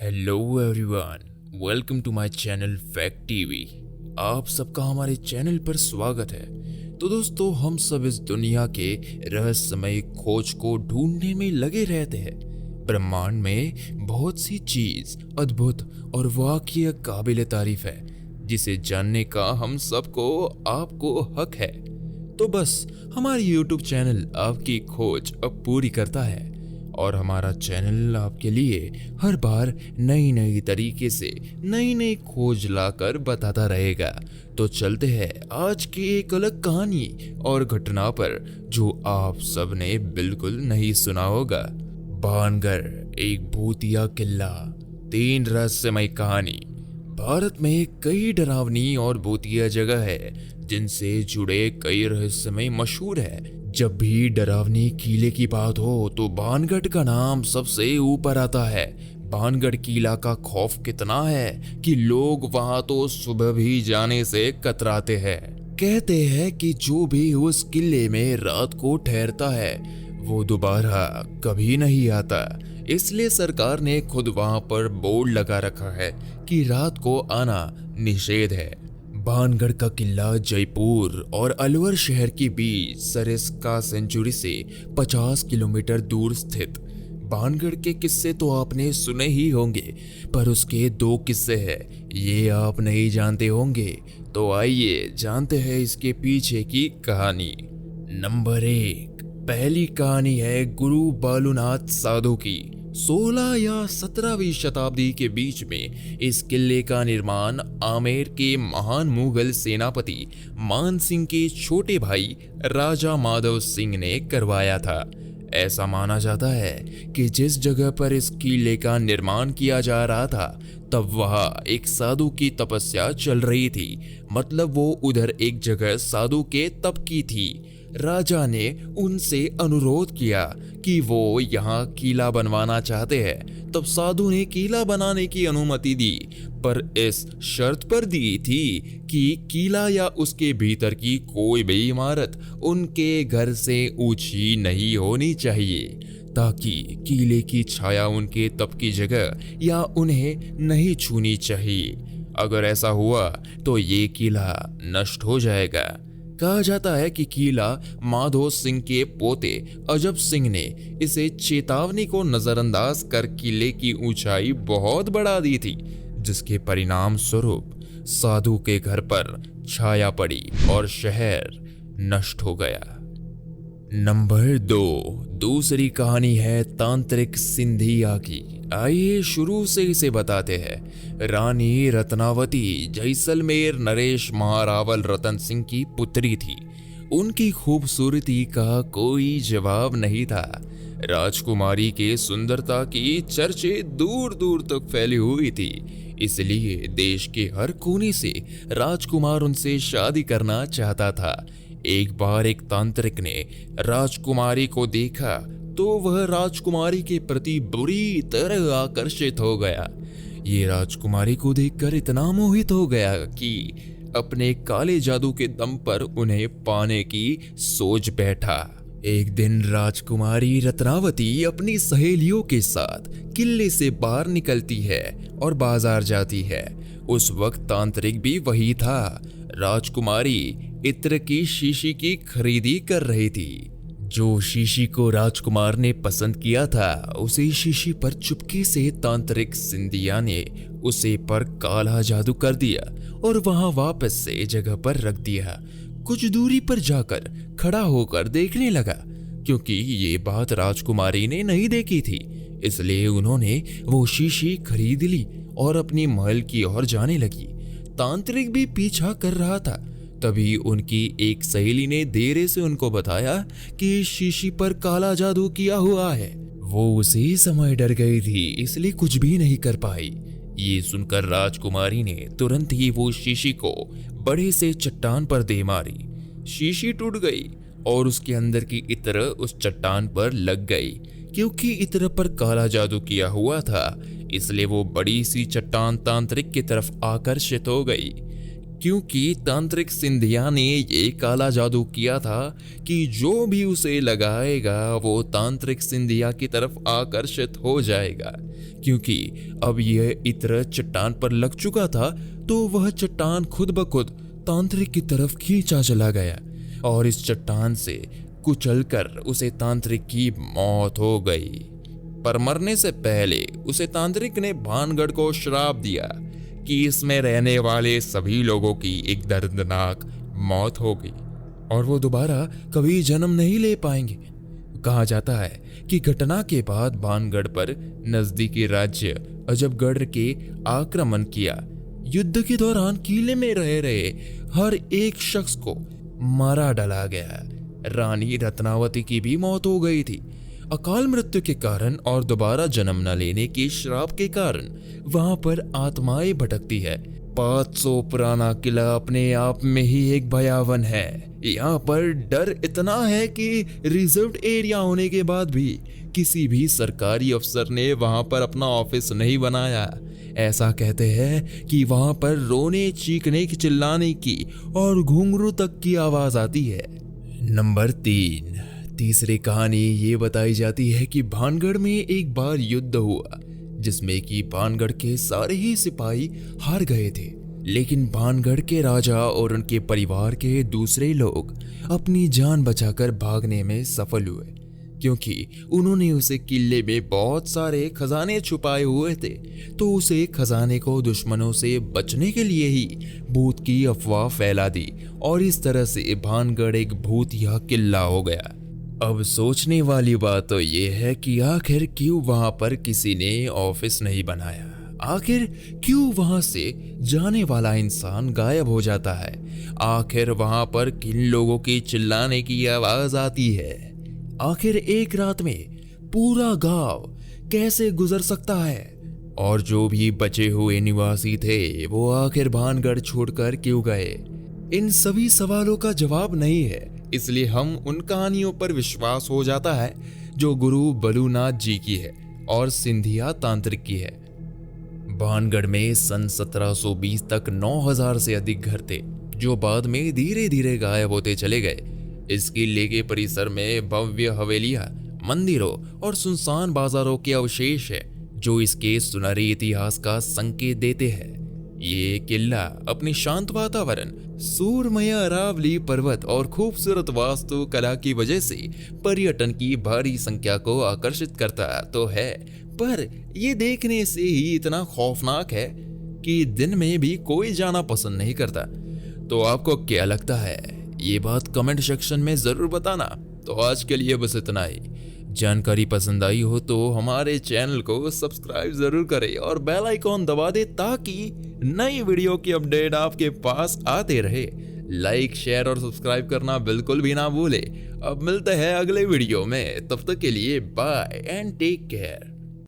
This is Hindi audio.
Hello everyone, welcome to my channel fact TV. आप सबका हमारे चैनल पर स्वागत है। तो दोस्तों, हम सब इस दुनिया के रहस्यमय खोज को ढूंढने में लगे रहते हैं। ब्रह्मांड में बहुत सी चीज अद्भुत और वाकई काबिल तारीफ है, जिसे जानने का हम सबको आपको हक है। तो बस हमारी YouTube चैनल आपकी खोज अब पूरी करता है और हमारा चैनल आपके लिए हर बार नई नई तरीके से नई नई खोज लाकर बताता रहेगा। तो चलते हैं आज की एक अलग कहानी और घटना पर जो आप सबने बिल्कुल नहीं सुना होगा। भानगढ़, एक भूतिया किला, 3 रहस्यमय कहानी। भारत में कई डरावनी और भूतिया जगह है जिनसे जुड़े कई रहस्यमय मशहूर है। जब भी डरावनी किले की बात हो तो भानगढ़ का नाम सबसे ऊपर आता है। भानगढ़ किला का खौफ कितना है कि लोग वहां तो सुबह भी जाने से कतराते हैं। कहते हैं कि जो भी उस किले में रात को ठहरता है वो दोबारा कभी नहीं आता। इसलिए सरकार ने खुद वहां पर बोर्ड लगा रखा है कि रात को आना निषेध है। भानगढ़ का किला जयपुर और अलवर शहर के बीच सरिस्का सेंचुरी से 50 किलोमीटर दूर स्थित। भानगढ़ के किस्से तो आपने सुने ही होंगे, पर उसके 2 किस्से हैं, ये आप नहीं जानते होंगे। तो आइए जानते हैं इसके पीछे की कहानी। नंबर 1, पहली कहानी है गुरु बालूनाथ साधु की। 16 या 17वीं शताब्दी के बीच में इस किले का निर्माण आमेर के महान मुगल सेनापति मान सिंह के छोटे भाई राजा माधव सिंह ने करवाया था। ऐसा माना जाता है कि जिस जगह पर इस किले का निर्माण किया जा रहा था तब वहां एक साधु की तपस्या चल रही थी। मतलब वो उधर एक जगह साधु के तप की थी। राजा ने उनसे अनुरोध किया कि वो यहाँ किला बनवाना चाहते हैं। तब साधु ने किला बनाने की अनुमति दी, पर इस शर्त पर दी थी कि किला या उसके भीतर की कोई भी इमारत उनके घर से ऊंची नहीं होनी चाहिए, ताकि किले की छाया उनके तप की जगह या उन्हें नहीं छूनी चाहिए। अगर ऐसा हुआ तो ये किला नष्ट हो जाएगा। कहा जाता है कि किला माधो सिंह के पोते अजब सिंह ने इसे चेतावनी को नजरअंदाज कर किले की ऊंचाई बहुत बढ़ा दी थी, जिसके परिणाम स्वरूप साधु के घर पर छाया पड़ी और शहर नष्ट हो गया। नंबर 2, दूसरी कहानी है तांत्रिक सिंधिया की। आइए शुरू से इसे बताते हैं। रानी रत्नावती जैसलमेर नरेश महारावल रतन सिंह की पुत्री थी। उनकी खूबसूरती का कोई जवाब नहीं था। राजकुमारी के सुंदरता की चर्चे दूर दूर तक फैली हुई थी। इसलिए देश के हर कोने से राजकुमार उनसे शादी करना चाहता था। एक बार एक तांत्रिक ने राजकुमारी को देखा तो वह राजकुमारी के प्रति बुरी तरह आकर्षित हो गया। ये राजकुमारी को देखकर इतना मोहित हो गया कि अपने काले जादू के दम पर उन्हें पाने की सोच बैठा। एक दिन राजकुमारी रत्नावती अपनी सहेलियों के साथ किले से बाहर निकलती है और बाजार जाती है। उस वक्त तांत्रिक भी वही था। राजकुमारी इत्र की शीशी की खरीदी कर रही थी। जो शीशी को राजकुमार ने पसंद किया था, उसी शीशी पर चुपके से तांत्रिक सिंधिया ने उसे पर काला जादू कर दिया और वहां वापस से जगह पर रख दिया। कुछ दूरी पर जाकर खड़ा होकर देखने लगा, क्योंकि ये बात राजकुमारी ने नहीं देखी थी। इसलिए उन्होंने वो शीशी खरीद ली और अपनी महल की ओर जाने लगी। तांत्रिक भी पीछा कर रहा था। तभी उनकी एक सहेली ने देर से उनको बताया कि शीशी पर काला जादू किया हुआ है। वो उसी समय डर गई थी, इसलिए कुछ भी नहीं कर पाई। ये सुनकर राजकुमारी ने तुरंत ही वो शीशी को बड़े से चट्टान पर दे मारी। शीशी टूट गई और उसके अंदर की इत्र उस चट्टान पर लग गई। क्योंकि इत्र पर काला जादू किया हुआ था, इसलिए वो बड़ी सी चट्टान तांत्रिक की तरफ आकर्षित हो गई। क्योंकि तांत्रिक सिंधिया ने ये काला जादू किया था कि जो भी उसे लगाएगा वो तांत्रिक सिंधिया की तरफ आकर्षित हो जाएगा। क्योंकि अब यह इत्र चट्टान पर लग चुका था तो वह चट्टान खुद ब खुद तांत्रिक की तरफ खींचा चला गया और इस चट्टान से कुचलकर उसे तांत्रिक की मौत हो गई। पर मरने से पहले उसे तांत्रिक ने भानगढ़ को श्राप दिया कि इसमें रहने वाले सभी लोगों की एक दर्दनाक मौत होगी और वो दोबारा कभी जन्म नहीं ले पाएंगे। कहा जाता है कि घटना के बाद भानगढ़ पर नजदीकी राज्य अजबगढ़ के आक्रमण किया। युद्ध के दौरान किले में रह रहे हर एक शख्स को मारा डाला गया। रानी रत्नावती की भी मौत हो गई थी। अकाल मृत्यु के कारण और दोबारा जन्म न लेने के श्राप के कारण वहां पर आत्माएं भटकती है। 500 पुराना किला अपने आप में ही एक भयावन है। यहाँ पर डर इतना है कि रिजर्व एरिया होने के बाद भी किसी भी सरकारी अफसर ने वहां पर अपना ऑफिस नहीं बनाया। ऐसा कहते हैं कि वहां पर रोने, चीखने, चिल्लाने की और घुंघरू तक की आवाज आती है। नंबर 3, तीसरी कहानी ये बताई जाती है कि भानगढ़ में एक बार युद्ध हुआ जिसमें कि भानगढ़ के सारे ही सिपाही हार गए थे, लेकिन भानगढ़ के राजा और उनके परिवार के दूसरे लोग अपनी जान बचाकर भागने में सफल हुए, क्योंकि उन्होंने उसे किले में बहुत सारे खजाने छुपाए हुए थे। तो उसे खजाने को दुश्मनों से बचने के लिए ही भूत की अफवाह फैला दी और इस तरह से भानगढ़ एक भूतिया किला हो गया। अब सोचने वाली बात तो ये है कि आखिर क्यों वहां पर किसी ने ऑफिस नहीं बनाया? आखिर क्यों वहां से जाने वाला इंसान गायब हो जाता है? आखिर वहां पर किन लोगों की चिल्लाने की आवाज आती है? आखिर एक रात में पूरा गांव कैसे गुजर सकता है? और जो भी बचे हुए निवासी थे वो आखिर भानगढ़ छोड़कर क्यों गए? इन सभी सवालों का जवाब नहीं है, इसलिए हम उन कहानियों पर विश्वास हो जाता है जो गुरु बलूनाथ जी की है और सिंधिया तांत्रिक की है। भानगढ़ में सन 1720 तक 9000 से अधिक घर थे जो बाद में धीरे धीरे गायब होते चले गए। इस किले के परिसर में भव्य हवेलियां, मंदिरों और सुनसान बाजारों के अवशेष है जो इसके सुनहरे इतिहास का संकेत देते हैं। ये किला अपनी शांत वातावरण, सूरमय अरावली पर्वत और खूबसूरत वास्तु कला की वजह से पर्यटन की भारी संख्या को आकर्षित करता तो है, पर ये देखने से ही इतना खौफनाक है कि दिन में भी कोई जाना पसंद नहीं करता। तो आपको क्या लगता है? ये बात कमेंट सेक्शन में जरूर बताना। तो आज के लिए बस इतना ही। जानकारी पसंद आई हो तो हमारे चैनल को सब्सक्राइब जरूर करें और बेल आइकॉन दबा दे ताकि नई वीडियो की अपडेट आपके पास आते रहे। लाइक, शेयर और सब्सक्राइब करना बिल्कुल भी ना भूले। अब मिलते हैं अगले वीडियो में, तब तक के लिए बाय एंड टेक केयर।